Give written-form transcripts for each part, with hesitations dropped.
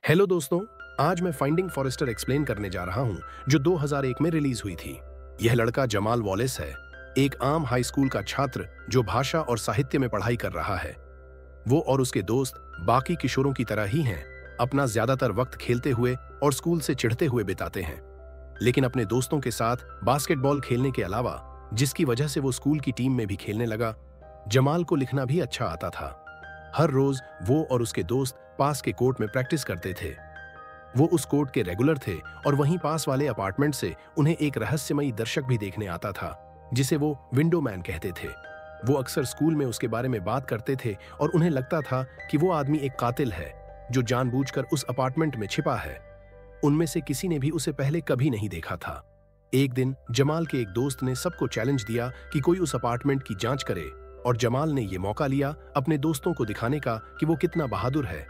Hello दोस्तों, आज मैं फाइंडिंग फॉरेस्टर एक्सप्लेन करने जा रहा हूं जो 2001 में रिलीज हुई थी। यह लड़का जमाल वॉलेस है, एक आम हाई स्कूल का छात्र जो भाषा और साहित्य में पढ़ाई कर रहा है। वो और उसके दोस्त बाकी किशोरों की तरह ही हैं, अपना ज्यादातर वक्त खेलते हुए और स्कूल से चिढ़ते हुए बिताते हैं। लेकिन अपने दोस्तों के साथ बास्केटबॉल खेलने के अलावा, जिसकी वजह से वो स्कूल की टीम में भी खेलने लगा, जमाल को लिखना भी अच्छा आता था। हर रोज वो और उसके दोस्त पास के कोर्ट में प्रैक्टिस करते थे। वो उस कोर्ट के रेगुलर थे और वहीं पास वाले अपार्टमेंट से उन्हें एक रहस्यमयी दर्शक भी देखने आता था, जिसे वो विंडो मैन कहते थे। वो अक्सर स्कूल में उसके बारे में बात करते थे और उन्हें लगता था कि वो आदमी एक कातिल है जो जानबूझकर उस अपार्टमेंट में छिपा है। उनमें से किसी ने भी उसे पहले कभी नहीं देखा था। एक दिन जमाल के एक दोस्त ने सबको चैलेंज दिया कि कोई उस अपार्टमेंट की जांच करे, और जमाल ने यह मौका लिया अपने दोस्तों को दिखाने का कि वो कितना बहादुर है।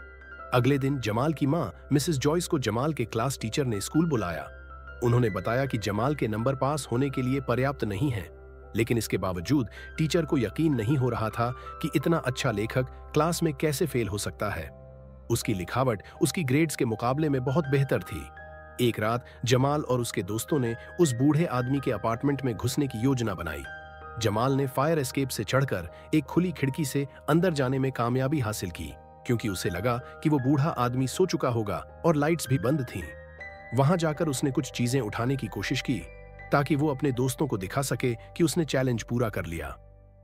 अगले दिन जमाल की मां मिसेस जॉयस को जमाल के क्लास टीचर ने स्कूल बुलाया। उन्होंने बताया कि जमाल के नंबर पास होने के लिए पर्याप्त नहीं है, लेकिन इसके बावजूद टीचर को यकीन नहीं हो रहा था कि इतना अच्छा लेखक क्लास में कैसे फेल हो सकता है। उसकी लिखावट उसकी ग्रेड्स के मुकाबले में बहुत बेहतर थी। एक रात जमाल और उसके दोस्तों ने उस बूढ़े आदमी के अपार्टमेंट में घुसने की योजना बनाई। जमाल ने फायर एस्केप से चढ़कर एक खुली खिड़की से अंदर जाने में कामयाबी हासिल की, क्योंकि उसे लगा कि वो बूढ़ा आदमी सो चुका होगा और लाइट्स भी बंद थीं। वहां जाकर उसने कुछ चीजें उठाने की कोशिश की ताकि वो अपने दोस्तों को दिखा सके कि उसने चैलेंज पूरा कर लिया।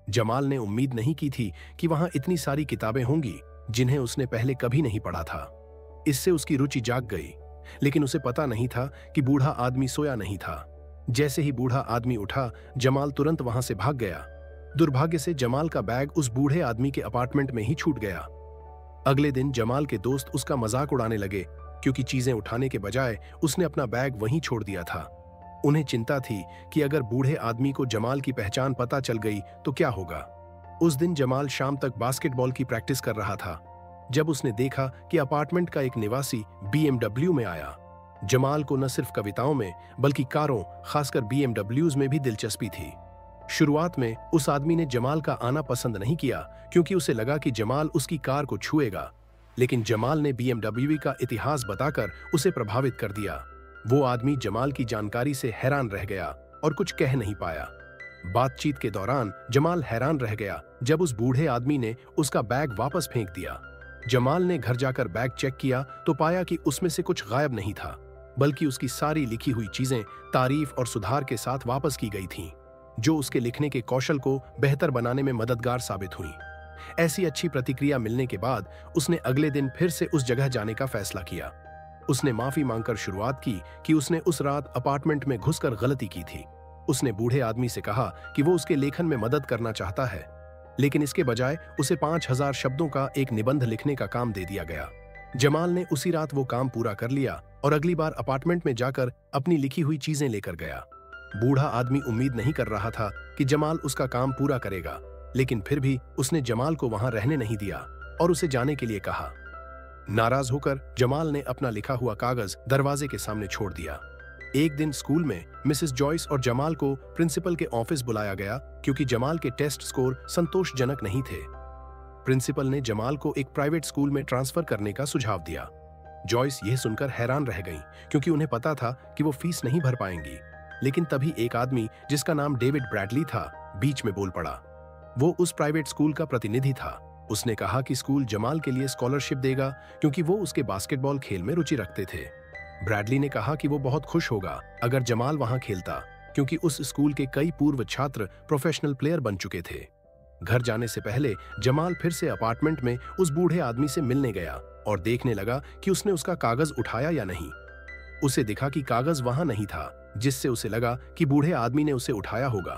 जमाल ने उम्मीद नहीं की थी कि वहां इतनी सारी किताबें होंगी जिन्हें उसने पहले कभी नहीं पढ़ा था। इससे उसकी रुचि जाग गई, लेकिन उसे पता नहीं था कि बूढ़ा आदमी सोया नहीं था। जैसे ही बूढ़ा आदमी उठा, जमाल तुरंत वहां से भाग गया। दुर्भाग्य से जमाल का बैग उस बूढ़े आदमी के अपार्टमेंट में ही छूट गया। अगले दिन जमाल के दोस्त उसका मजाक उड़ाने लगे, क्योंकि चीजें उठाने के बजाय उसने अपना बैग वहीं छोड़ दिया था। उन्हें चिंता थी कि अगर बूढ़े आदमी को जमाल की पहचान पता चल गई तो क्या होगा। उस दिन जमाल शाम तक बास्केटबॉल की प्रैक्टिस कर रहा था जब उसने देखा कि अपार्टमेंट का एक निवासी BMW में आया। जमाल को न सिर्फ कविताओं में बल्कि कारों, खासकर BMWs में भी दिलचस्पी थी। शुरुआत में उस आदमी ने जमाल का आना पसंद नहीं किया, क्योंकि उसे लगा कि जमाल उसकी कार को छुएगा। लेकिन जमाल ने BMW का इतिहास बताकर उसे प्रभावित कर दिया। वो आदमी जमाल की जानकारी से हैरान रह गया और कुछ कह नहीं पाया। बातचीत के दौरान जमाल हैरान रह गया जब उस बूढ़े आदमी ने उसका बैग वापस फेंक दिया। जमाल ने घर जाकर बैग चेक किया तो पाया कि उसमें से कुछ गायब नहीं था, बल्कि उसकी सारी लिखी हुई चीजें तारीफ और सुधार के साथ वापस की गई थीं, जो उसके लिखने के कौशल को बेहतर बनाने में मददगार साबित हुई। ऐसी अच्छी प्रतिक्रिया मिलने के बाद उसने अगले दिन फिर से उस जगह जाने का फैसला किया। उसने माफी मांगकर शुरुआत की कि उसने उस रात अपार्टमेंट में घुसकर गलती की थी। उसने बूढ़े आदमी से कहा कि वो उसके लेखन में मदद करना चाहता है, लेकिन इसके बजाय उसे 5000 शब्दों का एक निबंध लिखने का काम दे दिया गया। जमाल ने उसी रात वो काम पूरा कर लिया और अगली बार अपार्टमेंट में जाकर अपनी लिखी हुई चीजें लेकर गया। बूढ़ा आदमी उम्मीद नहीं कर रहा था कि जमाल उसका काम पूरा करेगा, लेकिन फिर भी उसने जमाल को वहां रहने नहीं दिया और उसे जाने के लिए कहा। नाराज होकर जमाल ने अपना लिखा हुआ कागज दरवाजे के सामने छोड़ दिया। एक दिन स्कूल में मिसेस जॉयस और जमाल को प्रिंसिपल के ऑफिस बुलाया गया, क्योंकि जमाल के टेस्ट स्कोर संतोषजनक नहीं थे। प्रिंसिपल ने जमाल को एक प्राइवेट स्कूल में ट्रांसफर करने का सुझाव दिया। जॉयस यह सुनकर हैरान रह गईं, क्योंकि उन्हें पता था कि वो फीस नहीं भर पाएंगी। लेकिन तभी एक आदमी जिसका नाम डेविड ब्रैडली था, बीच में बोल पड़ा। वो उस प्राइवेट स्कूल का प्रतिनिधि था। उसने कहा कि स्कूल जमाल के लिए स्कॉलरशिप देगा, क्योंकि वो उसके बास्केटबॉल खेल में रुचि रखते थे। ब्रैडली ने कहा कि वो बहुत खुश होगा अगर जमाल वहां खेलता, क्योंकि उस स्कूल के कई पूर्व छात्र प्रोफेशनल प्लेयर बन चुके थे। घर जाने से पहले जमाल फिर से अपार्टमेंट में उस बूढ़े आदमी से मिलने गया और देखने लगा कि उसने उसका कागज उठाया या नहीं। उसे दिखा कि कागज वहां नहीं था, जिससे उसे लगा कि बूढ़े आदमी ने उसे उठाया होगा।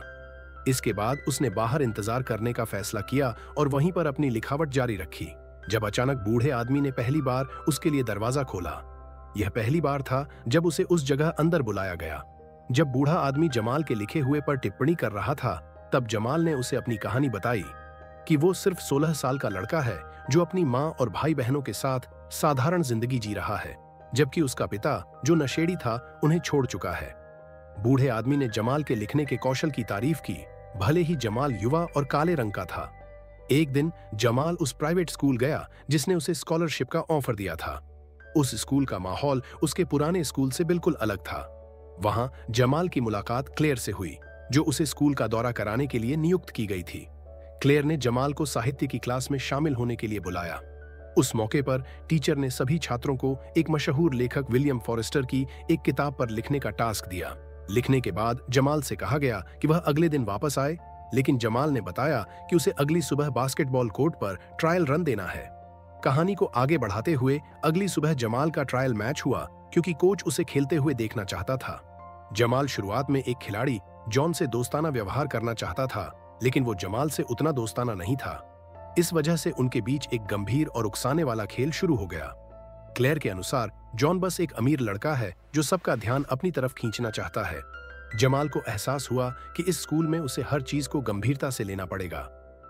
इसके बाद उसने बाहर इंतजार करने का फैसला किया और वहीं पर अपनी लिखावट जारी रखी, जब अचानक बूढ़े आदमी ने पहली बार उसके लिए दरवाजा खोला। यह पहली बार था जब उसे उस जगह अंदर बुलाया गया। जब बूढ़ा आदमी जमाल के लिखे हुए पर टिप्पणी कर रहा था, तब जमाल ने उसे अपनी कहानी बताई कि वो सिर्फ 16 साल का लड़का है जो अपनी माँ और भाई बहनों के साथ साधारण जिंदगी जी रहा है, जबकि उसका पिता जो नशेड़ी था उन्हें छोड़ चुका है। बूढ़े आदमी ने जमाल के लिखने के कौशल की तारीफ की, भले ही जमाल युवा और काले रंग का था। एक दिन जमाल उस प्राइवेट स्कूल गया जिसने उसे स्कॉलरशिप का ऑफर दिया था। उस स्कूल का माहौल उसके पुराने स्कूल से बिल्कुल अलग था। वहां जमाल की मुलाकात क्लेयर से हुई, जो उसे स्कूल का दौरा कराने के लिए नियुक्त की गई थी। क्लेयर ने जमाल को साहित्य की क्लास में शामिल होने के लिए बुलाया। उस मौके पर टीचर ने सभी छात्रों को एक मशहूर लेखक विलियम फॉरेस्टर की एक किताब पर लिखने का टास्क दिया। लिखने के बाद जमाल से कहा गया कि वह अगले दिन वापस आए, लेकिन जमाल ने बताया कि उसे अगली सुबह बास्केटबॉल कोर्ट पर ट्रायल रन देना है। कहानी को आगे बढ़ाते हुए अगली सुबह जमाल का ट्रायल मैच हुआ, क्योंकि कोच उसे खेलते हुए देखना चाहता था। जमाल शुरुआत में एक खिलाड़ी जॉन से दोस्ताना व्यवहार करना चाहता था, लेकिन वो जमाल से उतना दोस्ताना नहीं था। इस वजह से उनके बीच एक गंभीर और उकसाने वाला खेल शुरू हो गया। क्लेयर के अनुसार जॉन बस एक अमीर लड़का है जो सबका ध्यान अपनी तरफ खींचना चाहता है। जमाल को एहसास हुआ कि इस स्कूल में उसे हर चीज को गंभीरता से लेना पड़ेगा।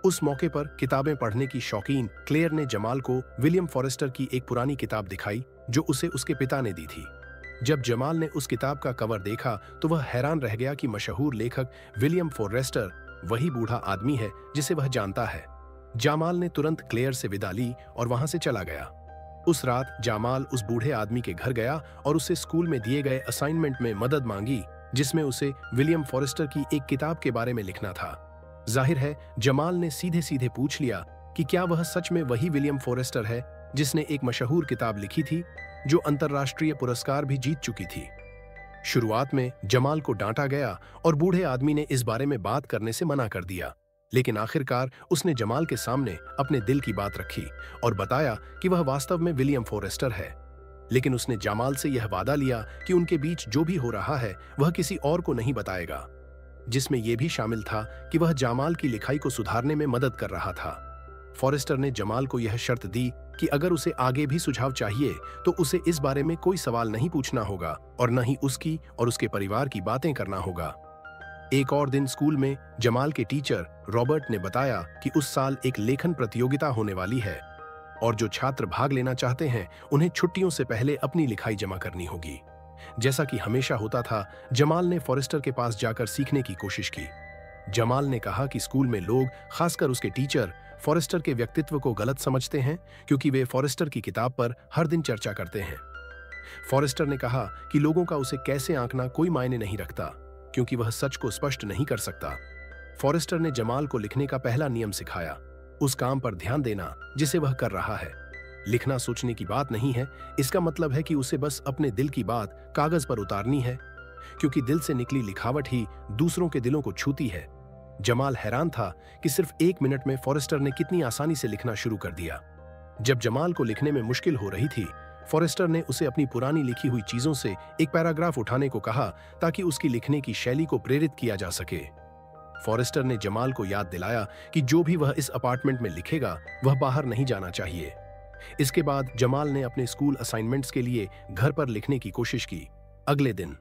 उस मौके पर किताबें पढ़ने की शौकीन क्लेयर ने जमाल को विलियम फॉरेस्टर की एक पुरानी किताब दिखाई, जो उसे उसके पिता ने दी थी। जब जमाल ने उस किताब का कवर देखा तो वह हैरान रह गया कि मशहूर लेखक विलियम फॉरेस्टर वही बूढ़ा आदमी है जिसे वह जानता है। जमाल ने तुरंत क्लेयर से विदा ली और वहां से चला गया। उस रात जमाल उस बूढ़े आदमी के घर गया और उससे स्कूल में दिए गए असाइनमेंट में मदद मांगी, जिसमें उसे विलियम फॉरेस्टर की एक किताब के बारे में लिखना था। जाहिर है जमाल ने सीधे सीधे पूछ लिया कि क्या वह सच में वही विलियम फॉरेस्टर है जिसने एक मशहूर किताब लिखी थी जो अंतर्राष्ट्रीय पुरस्कार भी जीत चुकी थी। शुरुआत में जमाल को डांटा गया और बूढ़े आदमी ने इस बारे में बात करने से मना कर दिया, लेकिन आखिरकार उसने जमाल के सामने अपने दिल की बात रखी और बताया कि वह वास्तव में विलियम फॉरेस्टर है। लेकिन उसने जमाल से यह वादा लिया कि उनके बीच जो भी हो रहा है वह किसी और को नहीं बताएगा, जिसमें यह भी शामिल था कि वह जमाल की लिखाई को सुधारने में मदद कर रहा था। फॉरेस्टर ने जमाल को यह शर्त दी कि अगर उसे आगे भी सुझाव चाहिए तो उसे इस बारे में कोई सवाल नहीं पूछना होगा और न ही उसकी और उसके परिवार की बातें करना होगा। एक और दिन स्कूल में जमाल के टीचर रॉबर्ट ने बताया कि उस साल एक लेखन प्रतियोगिता होने वाली है और जो छात्र भाग लेना चाहते हैं उन्हें छुट्टियों से पहले अपनी लिखाई जमा करनी होगी। जैसा कि हमेशा होता था, जमाल ने फॉरेस्टर के पास जाकर सीखने की कोशिश की। जमाल ने कहा कि स्कूल में लोग, खासकर उसके टीचर, फॉरेस्टर के व्यक्तित्व को गलत समझते हैं क्योंकि वे फॉरेस्टर की किताब पर हर दिन चर्चा करते हैं। फॉरेस्टर ने कहा कि लोगों का उसे कैसे आंकना कोई मायने नहीं रखता, क्योंकि वह सच को स्पष्ट नहीं कर सकता। फॉरेस्टर ने जमाल को लिखने का पहला नियम सिखाया, उस काम पर ध्यान देना जिसे वह कर रहा है। लिखना सोचने की बात नहीं है, इसका मतलब है कि उसे बस अपने दिल की बात कागज पर उतारनी है, क्योंकि दिल से निकली लिखावट ही दूसरों के दिलों को छूती है। जमाल हैरान था कि सिर्फ 1 मिनट में फॉरेस्टर ने कितनी आसानी से लिखना शुरू कर दिया। जब जमाल को लिखने में मुश्किल हो रही थी, फॉरेस्टर ने उसे अपनी पुरानी लिखी हुई चीजों से एक पैराग्राफ उठाने को कहा ताकि उसकी लिखने की शैली को प्रेरित किया जा सके। फॉरेस्टर ने जमाल को याद दिलाया कि जो भी वह इस अपार्टमेंट में लिखेगा वह बाहर नहीं जाना चाहिए। इसके बाद जमाल ने अपने स्कूल असाइनमेंट्स के लिए घर पर लिखने की कोशिश की। अगले दिन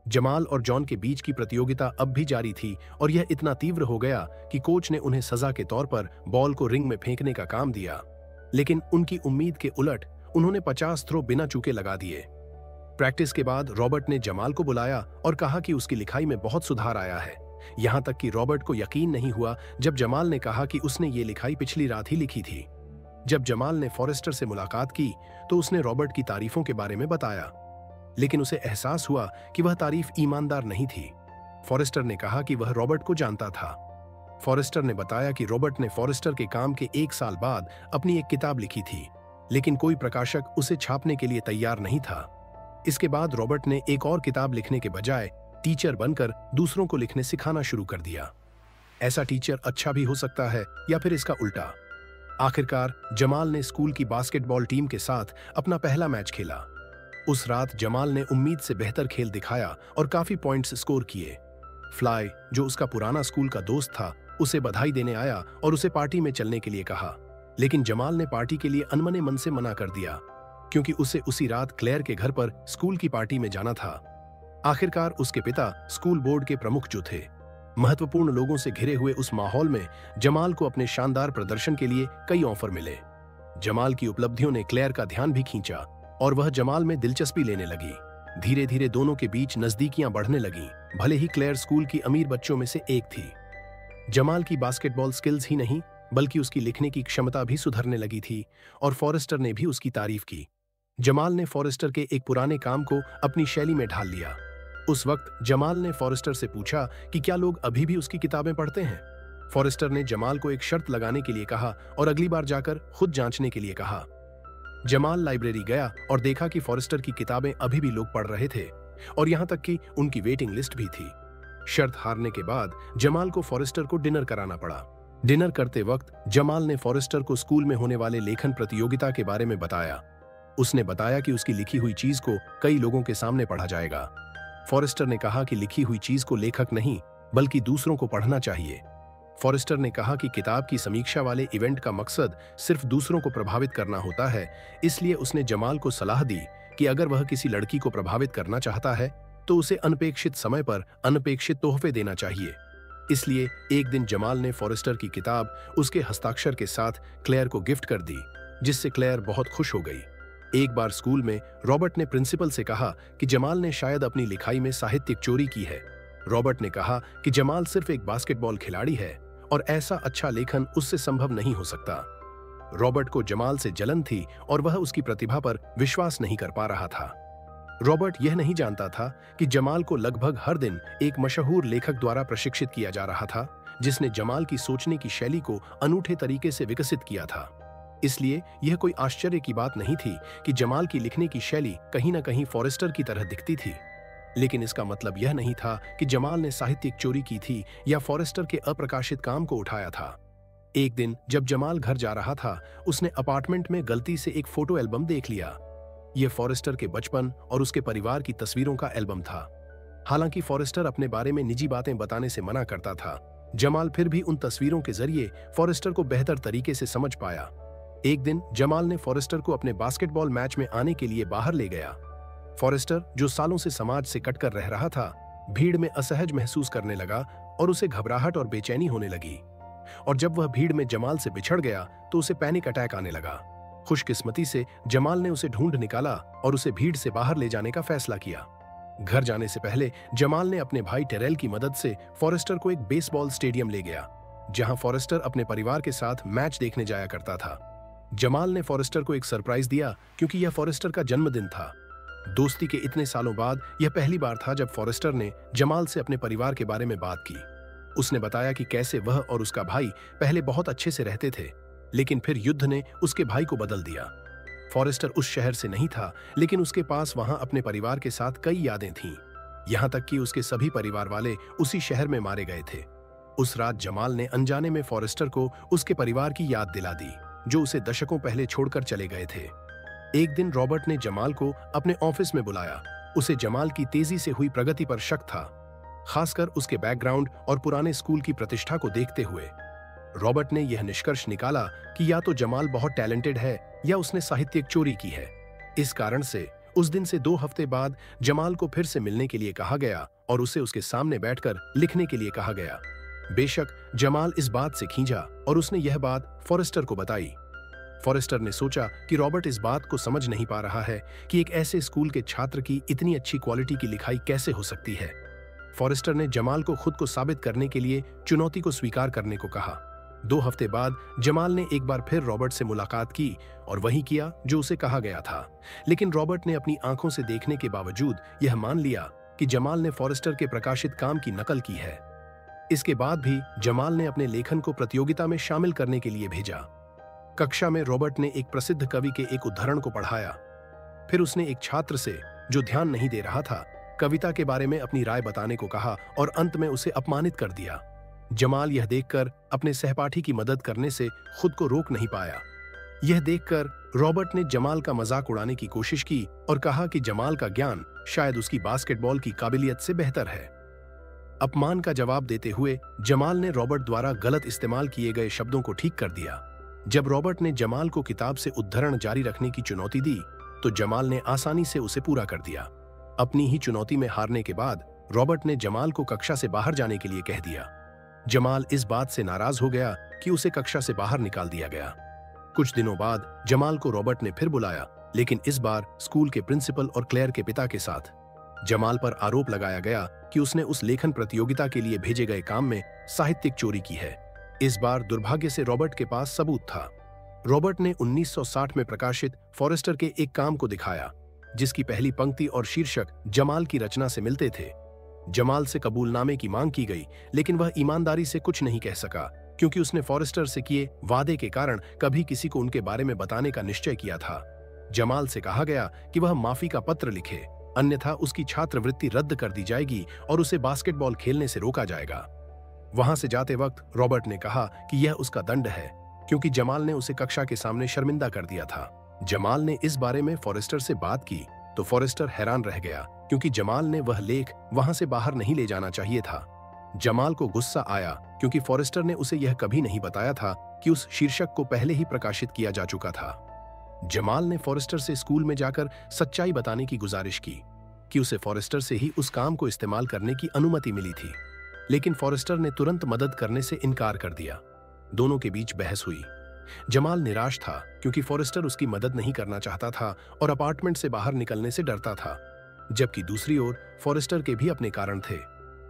जमाल और जॉन के बीच की प्रतियोगिता अब भी जारी थी और यह इतना तीव्र हो गया कि कोच ने उन्हें सजा के तौर पर बॉल को रिंग में फेंकने का काम दिया। लेकिन उनकी उम्मीद के उलट उन्होंने 50 थ्रो बिना चूके लगा दिए। प्रैक्टिस के बाद रॉबर्ट ने जमाल को बुलाया और कहा कि उसकी लिखाई में बहुत सुधार आया है। यहां तक कि रॉबर्ट को यकीन नहीं हुआ जब जमाल ने कहा कि उसने ये लिखाई पिछली रात ही लिखी थी। जब जमाल ने फॉरेस्टर से मुलाकात की तो उसने रॉबर्ट की तारीफों के बारे में बताया, लेकिन उसे एहसास हुआ कि वह तारीफ ईमानदार नहीं थी। फॉरेस्टर ने कहा कि वह रॉबर्ट को जानता था। फॉरेस्टर ने बताया कि रॉबर्ट ने फॉरेस्टर के काम के 1 साल बाद अपनी एक किताब लिखी थी, लेकिन कोई प्रकाशक उसे छापने के लिए तैयार नहीं था। इसके बाद रॉबर्ट ने एक और किताब लिखने के बजाय टीचर बनकर दूसरों को लिखने सिखाना शुरू कर दिया। ऐसा टीचर अच्छा भी हो सकता है या फिर इसका उल्टा। आखिरकार जमाल ने स्कूल की बास्केटबॉल टीम के साथ अपना पहला मैच खेला। उस रात जमाल ने उम्मीद से बेहतर खेल दिखाया और काफी पॉइंट्स स्कोर किए। फ्लाई, जो उसका पुराना स्कूल का दोस्त था, उसे बधाई देने आया और उसे पार्टी में चलने के लिए कहा, लेकिन जमाल ने पार्टी के लिए अनमने मन से मना कर दिया क्योंकि उसे उसी रात क्लेयर के घर पर स्कूल की पार्टी में जाना था। आखिरकार उसके पिता स्कूल बोर्ड के प्रमुख जो थे, महत्वपूर्ण लोगों से घिरे हुए उस माहौल में जमाल को अपने शानदार प्रदर्शन के लिए कई ऑफर मिले। जमाल की उपलब्धियों ने क्लेयर का ध्यान भी खींचा और वह जमाल में दिलचस्पी लेने लगी। धीरे धीरे दोनों के बीच नजदीकियां बढ़ने लगीं, भले ही क्लेयर स्कूल की अमीर बच्चों में से एक थी। जमाल की बास्केटबॉल स्किल्स ही नहीं बल्कि उसकी लिखने की क्षमता भी सुधरने लगी थी और फॉरेस्टर ने भी उसकी तारीफ की। जमाल ने फॉरेस्टर के एक पुराने काम को अपनी शैली में ढाल लिया। उस वक्त जमाल ने फॉरेस्टर से पूछा कि क्या लोग अभी भी उसकी किताबें पढ़ते हैं। फॉरेस्टर ने जमाल को एक शर्त लगाने के लिए कहा और अगली बार जाकर खुद जांचने के लिए कहा। जमाल लाइब्रेरी गया और देखा कि फॉरेस्टर की किताबें अभी भी लोग पढ़ रहे थे और यहां तक कि उनकी वेटिंग लिस्ट भी थी। शर्त हारने के बाद जमाल को फॉरेस्टर को डिनर कराना पड़ा। डिनर करते वक्त जमाल ने फॉरेस्टर को स्कूल में होने वाले लेखन प्रतियोगिता के बारे में बताया। उसने बताया कि उसकी लिखी हुई चीज को कई लोगों के सामने पढ़ा जाएगा। फॉरेस्टर ने कहा कि लिखी हुई चीज को लेखक नहीं बल्कि दूसरों को पढ़ना चाहिए। फॉरेस्टर ने कहा कि किताब की समीक्षा वाले इवेंट का मकसद सिर्फ दूसरों को प्रभावित करना होता है, इसलिए उसने जमाल को सलाह दी कि अगर वह किसी लड़की को प्रभावित करना चाहता है तो उसे अनपेक्षित समय पर अनपेक्षित तोहफे देना चाहिए। इसलिए एक दिन जमाल ने फॉरेस्टर की किताब उसके हस्ताक्षर के साथ क्लेयर को गिफ्ट कर दी, जिससे क्लेयर बहुत खुश हो गई। एक बार स्कूल में रॉबर्ट ने प्रिंसिपल से कहा कि जमाल ने शायद अपनी लिखाई में साहित्यिक चोरी की है। रॉबर्ट ने कहा कि जमाल सिर्फ एक बास्केटबॉल खिलाड़ी है और ऐसा अच्छा लेखन उससे संभव नहीं हो सकता। रॉबर्ट को जमाल से जलन थी और वह उसकी प्रतिभा पर विश्वास नहीं कर पा रहा था। रॉबर्ट यह नहीं जानता था कि जमाल को लगभग हर दिन एक मशहूर लेखक द्वारा प्रशिक्षित किया जा रहा था, जिसने जमाल की सोचने की शैली को अनूठे तरीके से विकसित किया था। इसलिए यह कोई आश्चर्य की बात नहीं थी कि जमाल की लिखने की शैली कहीं न कहीं फॉरेस्टर की तरह दिखती थी। लेकिन इसका मतलब यह नहीं था कि जमाल ने साहित्यिक चोरी की थी या फॉरेस्टर के अप्रकाशित काम को उठाया था। एक दिन जब जमाल घर जा रहा था, उसने अपार्टमेंट में गलती से एक फोटो एल्बम देख लिया। यह फॉरेस्टर के बचपन और उसके परिवार की तस्वीरों का एल्बम था। हालांकि फॉरेस्टर अपने बारे में निजी बातें बताने से मना करता था, जमाल फिर भी उन तस्वीरों के जरिए फॉरेस्टर को बेहतर तरीके से समझ पाया। एक दिन जमाल ने फॉरेस्टर को अपने बास्केटबॉल मैच में आने के लिए बाहर ले गया। फॉरेस्टर, जो सालों से समाज से कटकर रह रहा था, भीड़ में असहज महसूस करने लगा और उसे घबराहट और बेचैनी होने लगी। और जब वह भीड़ में जमाल से बिछड़ गया तो उसे पैनिक अटैक आने लगा। खुशकिस्मती से जमाल ने उसे ढूंढ निकाला और उसे भीड़ से बाहर ले जाने का फैसला किया। घर जाने से पहले जमाल ने अपने भाई टेरेल की मदद से फॉरेस्टर को एक बेसबॉल स्टेडियम ले गया, जहां फॉरेस्टर अपने परिवार के साथ मैच देखने जाया करता था। जमाल ने फॉरेस्टर को एक सरप्राइज दिया क्योंकि यह फॉरेस्टर का जन्मदिन था। दोस्ती के इतने सालों बाद यह पहली बार था जब फॉरेस्टर ने जमाल से अपने परिवार के बारे में बात की। उसने बताया कि कैसे वह और उसका भाई पहले बहुत अच्छे से रहते थे, लेकिन फिर युद्ध ने उसके भाई को बदल दिया। फॉरेस्टर उस शहर से नहीं था, लेकिन उसके पास वहां अपने परिवार के साथ कई यादें थीं। यहां तक कि उसके सभी परिवार वाले उसी शहर में मारे गए थे। उस रात जमाल ने अनजाने में फॉरेस्टर को उसके परिवार की याद दिला दी, जो उसे दशकों पहले छोड़कर चले गए थे। एक दिन रॉबर्ट ने जमाल को अपने ऑफिस में बुलाया। उसे जमाल की तेजी से हुई प्रगति पर शक था, खासकर उसके बैकग्राउंड और पुराने स्कूल की प्रतिष्ठा को देखते हुए। रॉबर्ट ने यह निष्कर्ष निकाला कि या तो जमाल बहुत टैलेंटेड है या उसने साहित्यिक चोरी की है। इस कारण से उस दिन से 2 हफ्ते बाद जमाल को फिर से मिलने के लिए कहा गया और उसे उसके सामने बैठकर लिखने के लिए कहा गया। बेशक जमाल इस बात से खींचा और उसने यह बात फॉरेस्टर को बताई। फॉरेस्टर ने सोचा कि रॉबर्ट इस बात को समझ नहीं पा रहा है कि एक ऐसे स्कूल के छात्र की इतनी अच्छी क्वालिटी की लिखाई कैसे हो सकती है। फॉरेस्टर ने जमाल को खुद को साबित करने के लिए चुनौती को स्वीकार करने को कहा। 2 हफ्ते बाद जमाल ने एक बार फिर रॉबर्ट से मुलाकात की और वही किया जो उसे कहा गया था। लेकिन रॉबर्ट ने अपनी आंखों से देखने के बावजूद यह मान लिया कि जमाल ने फॉरेस्टर के प्रकाशित काम की नकल की है। इसके बाद भी जमाल ने अपने लेखन को प्रतियोगिता में शामिल करने के लिए भेजा। कक्षा में रॉबर्ट ने एक प्रसिद्ध कवि के एक उद्धरण को पढ़ाया। फिर उसने एक छात्र से, जो ध्यान नहीं दे रहा था, कविता के बारे में अपनी राय बताने को कहा और अंत में उसे अपमानित कर दिया। जमाल यह देखकर अपने सहपाठी की मदद करने से खुद को रोक नहीं पाया। यह देखकर रॉबर्ट ने जमाल का मजाक उड़ाने की कोशिश की और कहा कि जमाल का ज्ञान शायद उसकी बास्केटबॉल की काबिलियत से बेहतर है। अपमान का जवाब देते हुए जमाल ने रॉबर्ट द्वारा गलत इस्तेमाल किए गए शब्दों को ठीक कर दिया। जब रॉबर्ट ने जमाल को किताब से उद्धरण जारी रखने की चुनौती दी, तो जमाल ने आसानी से उसे पूरा कर दिया। अपनी ही चुनौती में हारने के बाद रॉबर्ट ने जमाल को कक्षा से बाहर जाने के लिए कह दिया। जमाल इस बात से नाराज हो गया कि उसे कक्षा से बाहर निकाल दिया गया। कुछ दिनों बाद जमाल को रॉबर्ट ने फिर बुलाया, लेकिन इस बार स्कूल के प्रिंसिपल और क्लेयर के पिता के साथ। जमाल पर आरोप लगाया गया कि उसने उस लेखन प्रतियोगिता के लिए भेजे गए काम में साहित्यिक चोरी की है। इस बार दुर्भाग्य से रॉबर्ट के पास सबूत था। रॉबर्ट ने 1960 में प्रकाशित फॉरेस्टर के एक काम को दिखाया जिसकी पहली पंक्ति और शीर्षक जमाल की रचना से मिलते थे। जमाल से कबूलनामे की मांग की गई, लेकिन वह ईमानदारी से कुछ नहीं कह सका क्योंकि उसने फॉरेस्टर से किए वादे के कारण कभी किसी को उनके बारे में बताने का निश्चय किया था। जमाल से कहा गया कि वह माफी का पत्र लिखे, अन्यथा उसकी छात्रवृत्ति रद्द कर दी जाएगी और उसे बास्केटबॉल खेलने से रोका जाएगा। वहां से जाते वक्त रॉबर्ट ने कहा कि यह उसका दंड है क्योंकि जमाल ने उसे कक्षा के सामने शर्मिंदा कर दिया था। जमाल ने इस बारे में फॉरेस्टर से बात की तो फॉरेस्टर हैरान रह गया क्योंकि जमाल ने वह लेख वहां से बाहर नहीं ले जाना चाहिए था। जमाल को गुस्सा आया क्योंकि फॉरेस्टर ने उसे यह कभी नहीं बताया था कि उस शीर्षक को पहले ही प्रकाशित किया जा चुका था। जमाल ने फॉरेस्टर से स्कूल में जाकर सच्चाई बताने की गुजारिश की कि उसे फॉरेस्टर से ही उस काम को इस्तेमाल करने की अनुमति मिली थी, लेकिन फॉरेस्टर ने तुरंत मदद करने से इनकार कर दिया। दोनों के बीच बहस हुई। जमाल निराश था क्योंकि फॉरेस्टर उसकी मदद नहीं करना चाहता था और अपार्टमेंट से बाहर निकलने से डरता था, जबकि दूसरी ओर फॉरेस्टर के भी अपने कारण थे।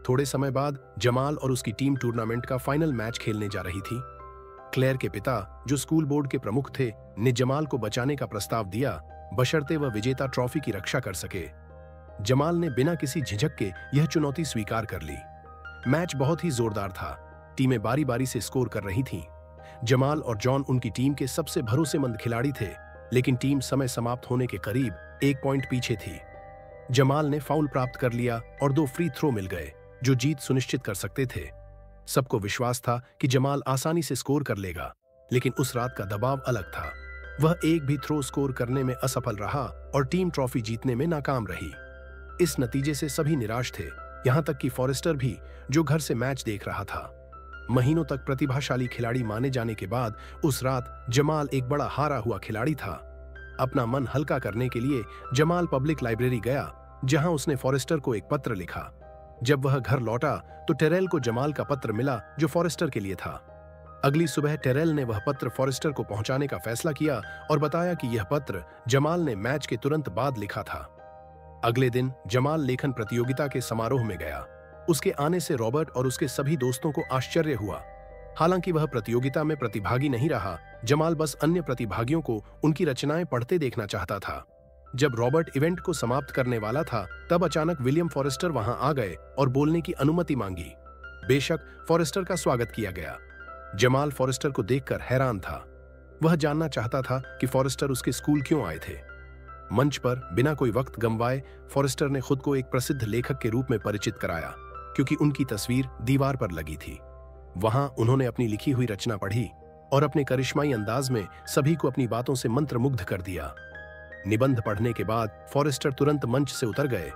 थोड़े समय बाद जमाल और उसकी टीम टूर्नामेंट का फाइनल मैच खेलने जा रही थी। क्लेयर के पिता, जो स्कूल बोर्ड के प्रमुख थे, ने जमाल को बचाने का प्रस्ताव दिया बशर्ते वह विजेता ट्रॉफी की रक्षा कर सके। जमाल ने बिना किसी झिझक के यह चुनौती स्वीकार कर ली। मैच बहुत ही जोरदार था। टीमें बारी बारी से स्कोर कर रही थीं। जमाल और जॉन उनकी टीम के सबसे भरोसेमंद खिलाड़ी थे, लेकिन टीम समय समाप्त होने के करीब 1 पॉइंट पीछे थी। जमाल ने फाउल प्राप्त कर लिया और 2 फ्री थ्रो मिल गए जो जीत सुनिश्चित कर सकते थे। सबको विश्वास था कि जमाल आसानी से स्कोर कर लेगा, लेकिन उस रात का दबाव अलग था। वह एक भी थ्रो स्कोर करने में असफल रहा और टीम ट्रॉफी जीतने में नाकाम रही। इस नतीजे से सभी निराश थे, यहां तक कि फॉरेस्टर भी, जो घर से मैच देख रहा था। महीनों तक प्रतिभाशाली खिलाड़ी माने जाने के बाद उस रात जमाल एक बड़ा हारा हुआ खिलाड़ी था। अपना मन हल्का करने के लिए जमाल पब्लिक लाइब्रेरी गया, जहां उसने फॉरेस्टर को एक पत्र लिखा। जब वह घर लौटा तो टेरेल को जमाल का पत्र मिला जो फॉरेस्टर के लिए था। अगली सुबह टेरेल ने वह पत्र फॉरेस्टर को पहुंचाने का फैसला किया और बताया कि यह पत्र जमाल ने मैच के तुरंत बाद लिखा था। अगले दिन जमाल लेखन प्रतियोगिता के समारोह में गया। उसके आने से रॉबर्ट और उसके सभी दोस्तों को आश्चर्य हुआ। हालांकि वह प्रतियोगिता में प्रतिभागी नहीं रहा, जमाल बस अन्य प्रतिभागियों को उनकी रचनाएं पढ़ते देखना चाहता था। जब रॉबर्ट इवेंट को समाप्त करने वाला था, तब अचानक विलियम फॉरेस्टर वहां आ गए और बोलने की अनुमति मांगी। बेशक फॉरेस्टर का स्वागत किया गया। जमाल फॉरेस्टर को देखकर हैरान था। वह जानना चाहता था कि फॉरेस्टर उसके स्कूल क्यों आए थे। मंच पर बिना कोई वक्त गंवाए फॉरेस्टर ने खुद को एक प्रसिद्ध लेखक के रूप में परिचित कराया, क्योंकि उनकी तस्वीर दीवार पर लगी थी। वहां उन्होंने अपनी लिखी हुई रचना पढ़ी और अपने करिश्माई अंदाज में सभी को अपनी बातों से मंत्रमुग्ध कर दिया। निबंध पढ़ने के बाद फॉरेस्टर तुरंत मंच से उतर गए।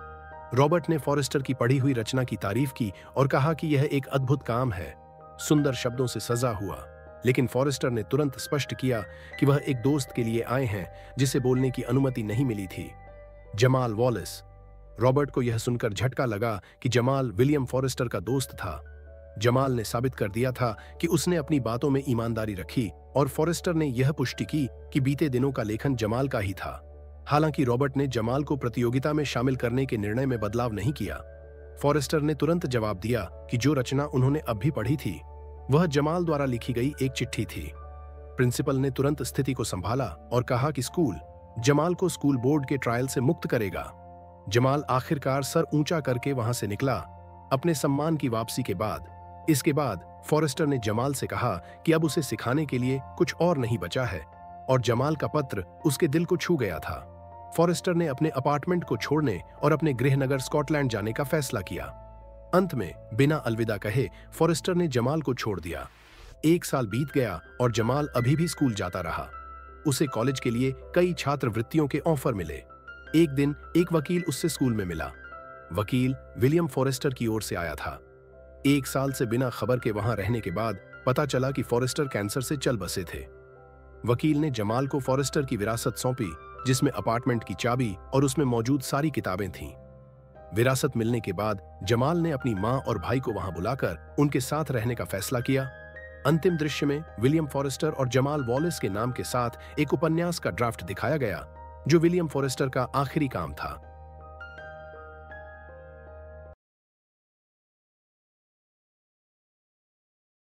रॉबर्ट ने फॉरेस्टर की पढ़ी हुई रचना की तारीफ की और कहा कि यह एक अद्भुत काम है, सुंदर शब्दों से सजा हुआ। लेकिन फॉरेस्टर ने तुरंत स्पष्ट किया कि वह एक दोस्त के लिए आए हैं जिसे बोलने की अनुमति नहीं मिली थी, जमाल वॉलेस। रॉबर्ट को यह सुनकर झटका लगा कि जमाल विलियम फॉरेस्टर का दोस्त था। जमाल ने साबित कर दिया था कि उसने अपनी बातों में ईमानदारी रखी और फॉरेस्टर ने यह पुष्टि की कि बीते दिनों का लेखन जमाल का ही था। हालांकि रॉबर्ट ने जमाल को प्रतियोगिता में शामिल करने के निर्णय में बदलाव नहीं किया। फॉरेस्टर ने तुरंत जवाब दिया कि जो रचना उन्होंने अब भी पढ़ी थी वह जमाल द्वारा लिखी गई एक चिट्ठी थी। प्रिंसिपल ने तुरंत स्थिति को संभाला और कहा कि स्कूल जमाल को स्कूल बोर्ड के ट्रायल से मुक्त करेगा। जमाल आखिरकार सर ऊंचा करके वहां से निकला, अपने सम्मान की वापसी के बाद। इसके बाद फॉरेस्टर ने जमाल से कहा कि अब उसे सिखाने के लिए कुछ और नहीं बचा है, और जमाल का पत्र उसके दिल को छू गया था। फॉरेस्टर ने अपने अपार्टमेंट को छोड़ने और अपने गृहनगर स्कॉटलैंड जाने का फैसला किया। अंत में बिना अलविदा कहे फॉरेस्टर ने जमाल को छोड़ दिया। 1 साल बीत गया और जमाल अभी भी स्कूल जाता रहा। उसे कॉलेज के लिए कई छात्रवृत्तियों के ऑफर मिले। एक दिन एक वकील उससे स्कूल में मिला। वकील विलियम फॉरेस्टर की ओर से आया था। 1 साल से बिना खबर के वहां रहने के बाद पता चला कि फॉरेस्टर कैंसर से चल बसे थे। वकील ने जमाल को फॉरेस्टर की विरासत सौंपी, जिसमें अपार्टमेंट की चाबी और उसमें मौजूद सारी किताबें थीं। विरासत मिलने के बाद जमाल ने अपनी मां और भाई को वहां बुलाकर उनके साथ रहने का फैसला किया। अंतिम दृश्य में विलियम फॉरेस्टर और जमाल वॉलेस के नाम के साथ एक उपन्यास का ड्राफ्ट दिखाया गया, जो विलियम फॉरेस्टर का आखिरी काम था।